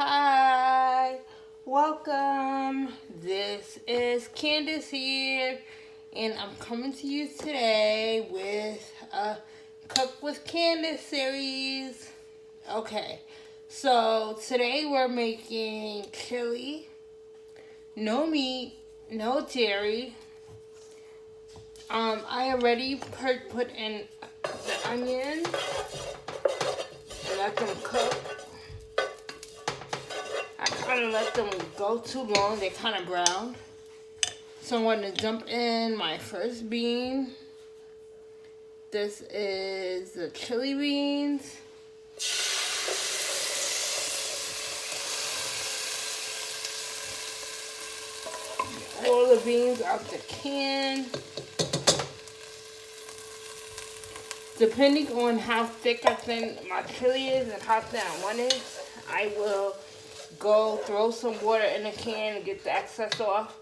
Hi, welcome. This is Candace here, and I'm coming to you today with a Cook with Candace series. Okay, so today we're making chili, no meat, no dairy. I already put in the onions and let them cook. I kind of let them go too long. They're kind of brown. So I'm going to dump in my first bean. This is the chili beans. All the beans out the can. Depending on how thick or thin my chili is and how thin I want it, I will go throw some water in the can and get the excess off.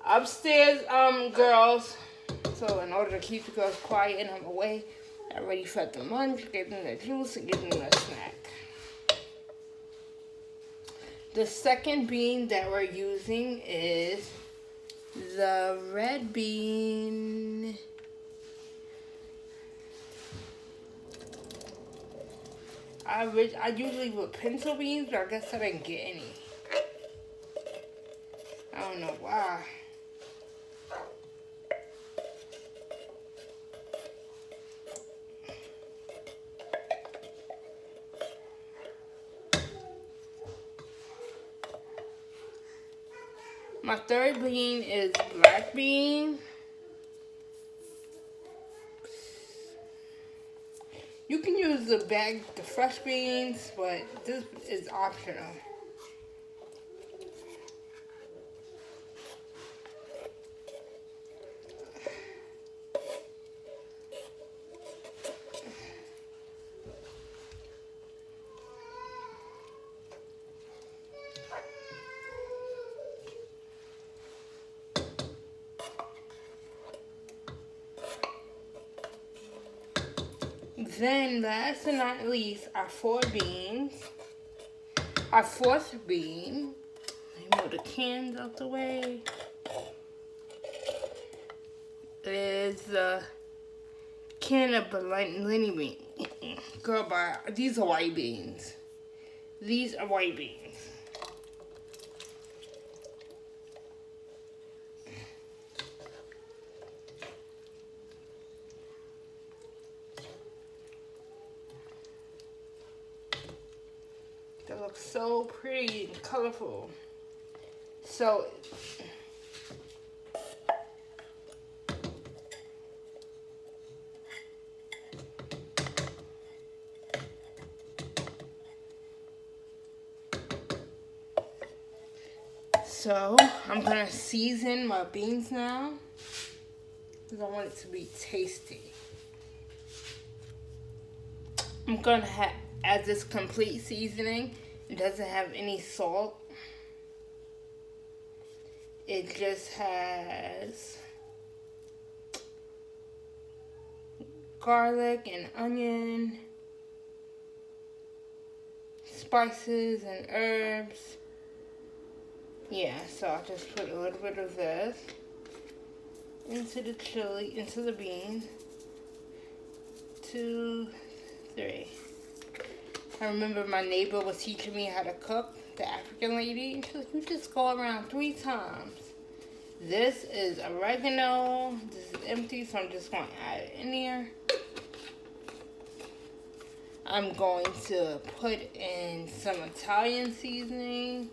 Upstairs, girls, so in order to keep the girls quiet and I'm away, I already fed them lunch, gave them the juice, and gave them a snack. The second bean that we're using is the red bean. I usually put pencil beans, but I guess I didn't get any. I don't know why. My third bean is black bean. You can use the fresh beans, but this is optional. Then, last but not least, our fourth bean move the cans out the way, is the can of Lenny bean. Girl, these are white beans. These are white beans. They look so pretty and colorful. So I'm gonna season my beans now because I want it to be tasty. I'm gonna add this complete seasoning. It doesn't have any salt. It just has garlic and onion, spices and herbs. Yeah, so I'll just put a little bit of this into the chili, into the beans. 2, 3. I remember my neighbor was teaching me how to cook, the African lady. And she was like, you just go around 3 times. This is oregano. This is empty, so I'm just going to add it in here. I'm going to put in some Italian seasoning.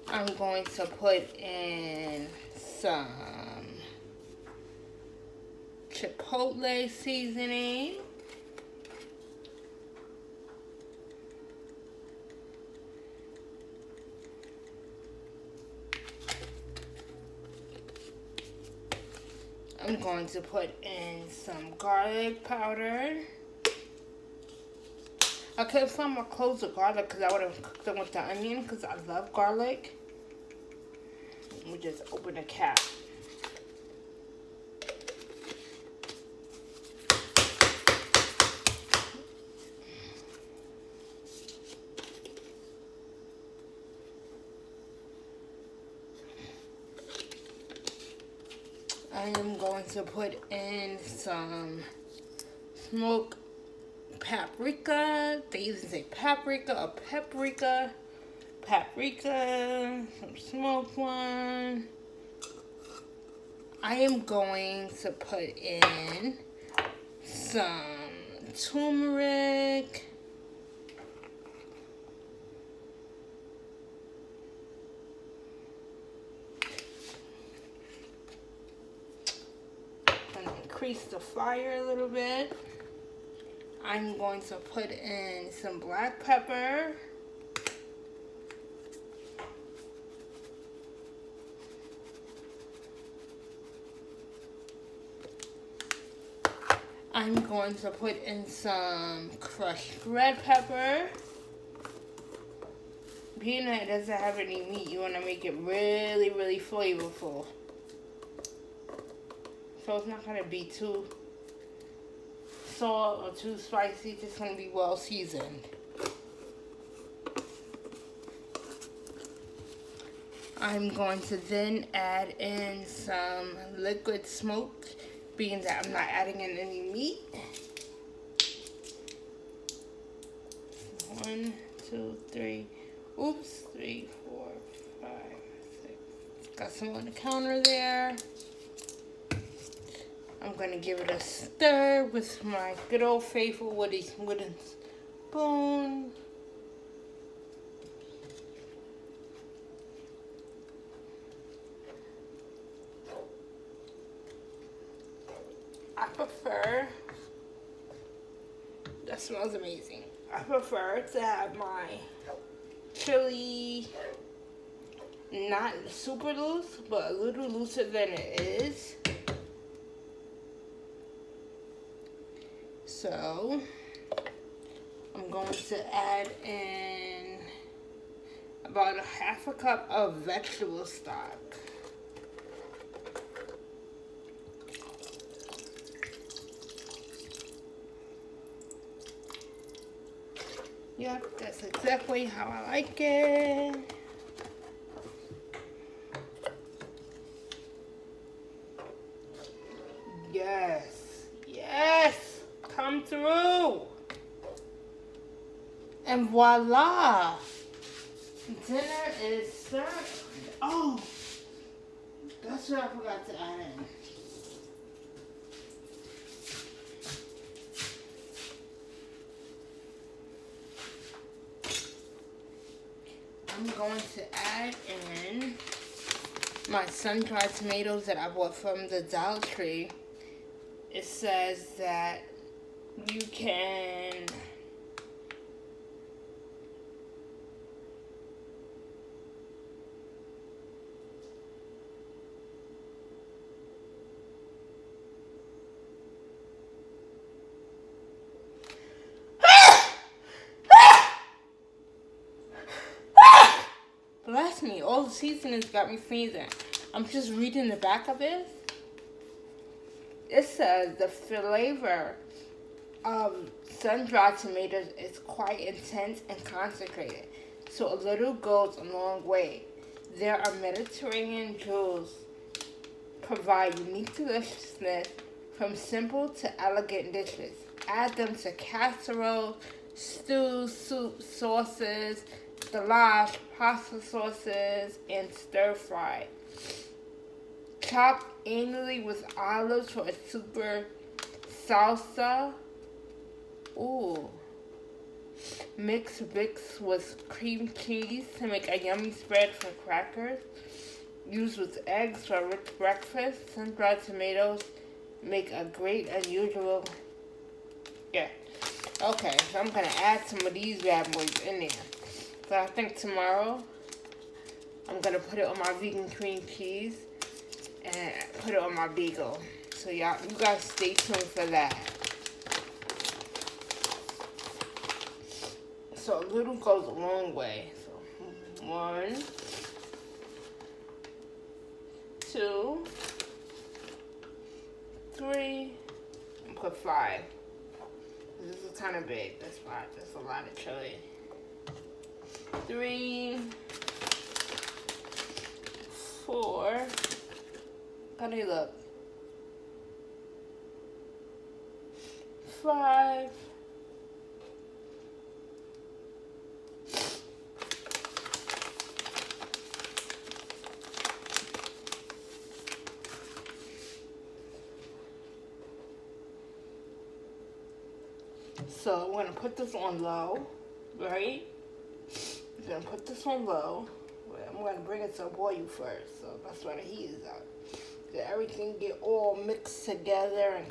I'm going to put in some chipotle seasoning. I'm going to put in some garlic powder. I couldn't find my cloves of garlic because I would have cooked them with the onion because I love garlic. We just open the cap. I am going to put in some smoked paprika. They even say paprika or paprika. Paprika, some smoked one. I am going to put in some turmeric. And increase the fire a little bit. I'm going to put in some black pepper. I'm going to put in some crushed red pepper. Being that it doesn't have any meat, you want to make it really, really flavorful. So it's not going to be too salt or too spicy. It's just going to be well seasoned. I'm going to then add in some liquid smoke, being that I'm not adding in any meat. 1, 2, 3. Oops, 3, 4, 5, 6. Got some on the counter there. I'm going to give it a stir with my good old faithful wooden spoon. I prefer, that smells amazing. I prefer to have my chili not super loose, but a little looser than it is. So I'm going to add in about a half a cup of vegetable stock. Yep, that's exactly how I like it. Yes, yes, come through. And voila, dinner is served. Oh, that's what I forgot to add in. I'm going to add in my sun-dried tomatoes that I bought from the Dollar Tree. It says that you can bless me, all the seasonings got me freezing. I'm just reading the back of it. It says the flavor of sun-dried tomatoes is quite intense and concentrated, so a little goes a long way. There are Mediterranean jewels provide unique deliciousness from simple to elegant dishes. Add them to casserole, stews, soups, sauces, goulash, pasta sauces, and stir fry. Chop annually with olives for a super salsa. Ooh. Mix with cream cheese to make a yummy spread for crackers. Use with eggs for a rich breakfast. Sun-dried tomatoes make a great unusual. Yeah. Okay, so I'm going to add some of these bad boys in there. So I think tomorrow I'm going to put it on my vegan cream cheese and put it on my bagel. So you guys stay tuned for that. So a little goes a long way. So 1, 2, 3, and put 5. This is kind of big. That's why that's a lot of chili. 3, 4. How do they look? 5. So I'm going to put this on low, right? I'm going to put this on low. I'm going to bring it to a boil first, so that's why the heat is out. Let everything get all mixed together and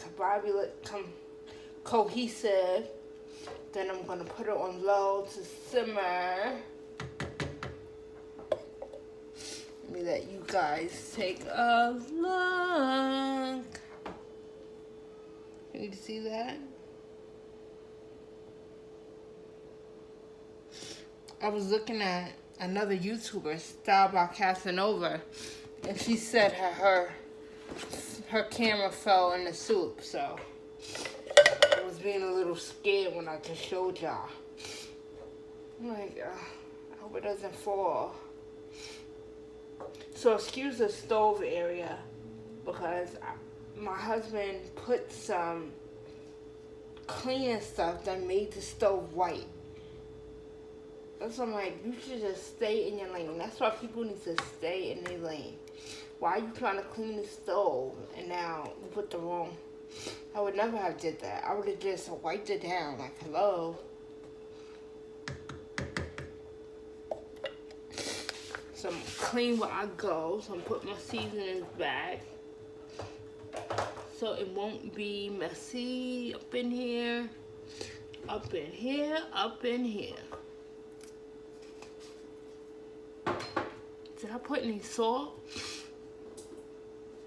cohesive. Then I'm going to put it on low to simmer. Let me let you guys take a look. Can you see that? I was looking at another YouTuber, Style by Casanova, and she said her camera fell in the soup, so I was being a little scared when I just showed y'all. I'm like, I hope it doesn't fall. So excuse the stove area, because my husband put some cleaning stuff that made the stove white. So I'm like, you should just stay in your lane. That's why people need to stay in their lane. Why are you trying to clean the stove and now you put the wrong? I would never have did that. I would have just wiped it down. Like, hello. So I'm clean where I go. So I'm putting my seasonings back, so it won't be messy up in here, up in here, up in here. Did I put any salt?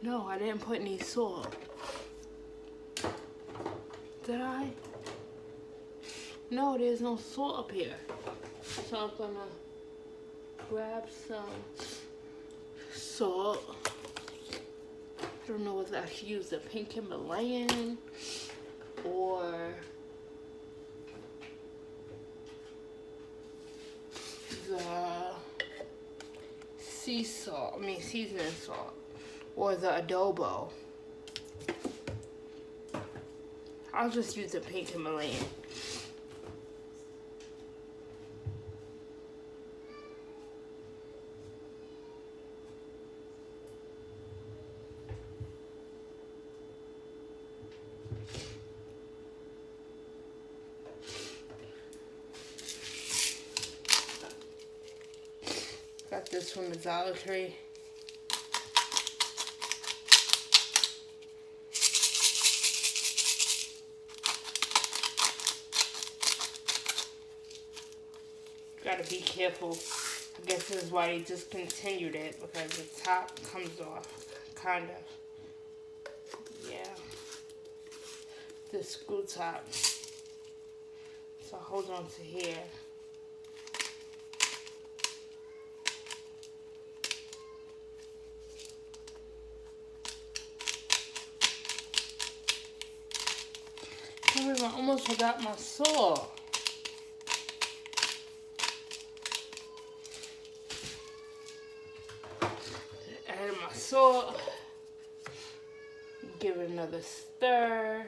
No, I didn't put any salt. Did I? No, there's no salt up here. So I'm gonna grab some salt. I don't know whether I should use the pink Himalayan or the seasoning salt, or the adobo. I'll just use the pink Himalayan. Got this from the Dollar Tree. Gotta be careful. I guess this is why they discontinued it, because the top comes off, kind of. Yeah. The screw top. So hold on to here. I almost forgot my salt. Add my salt. Give it another stir.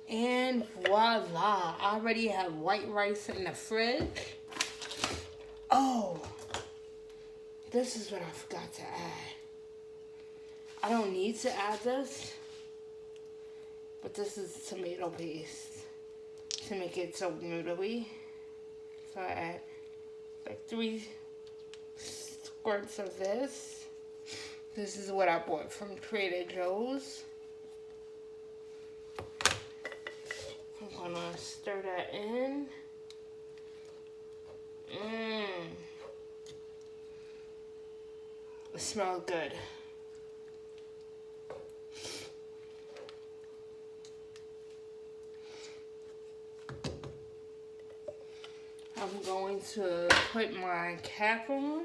And voila, I already have white rice in the fridge. Oh, this is what I forgot to add. I don't need to add this, but this is tomato paste to make it so noodly. So I add like 3 squirts of this. This is what I bought from Trader Joe's. I'm gonna stir that in. It smells good. I'm going to put my cap on.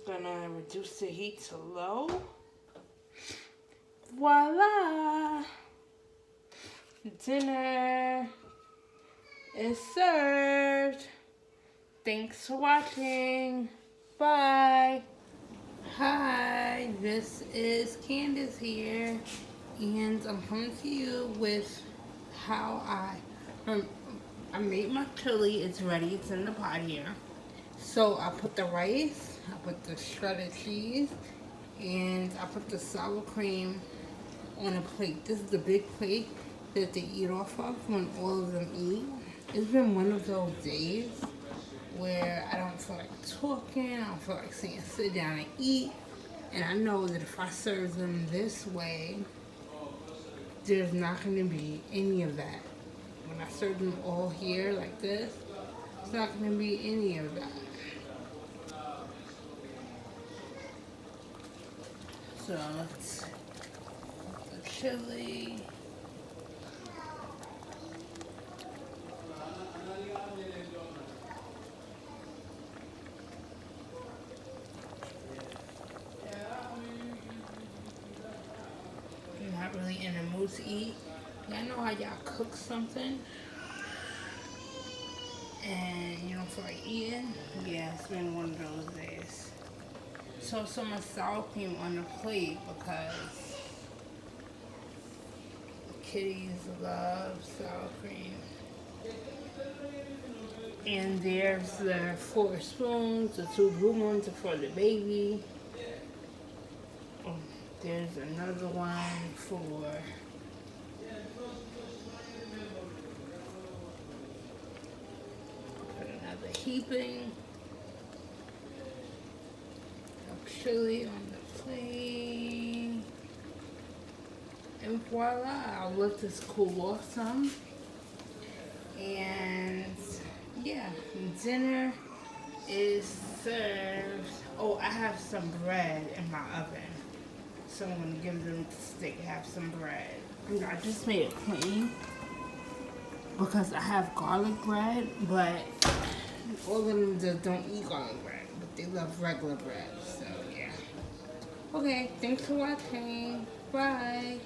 I'm gonna reduce the heat to low. Voila! Dinner is served. Thanks for watching. Bye. Hi, this is Candace here, and I'm coming to you with how I made my chili. It's ready. It's in the pot here. So I put the rice, I put the shredded cheese, and I put the sour cream on a plate. This is the big plate that they eat off of when all of them eat. It's been one of those days where I don't feel like talking, I don't feel like saying sit down and eat. And I know that if I serve them this way, there's not going to be any of that. When I serve them all here like this, it's not going to be any of that. So let's put the chili. Not really in the mood to eat. Y'all know how y'all cook something and you don't feel like eating? Yeah, it's been one of those days. So much sour cream on the plate because the kitties love sour cream. And there's the 4 spoons, the 2 blue ones are for the baby. There's another one for another heaping of chili on the plate. And voila, I'll let this cool off some. And yeah, dinner is served. Oh, I have some bread in my oven. So I'm going to give them the stick, have some bread. I just made it plain because I have garlic bread, but all of them just don't eat garlic bread, but they love regular bread, so yeah. Okay, thanks for watching. Bye.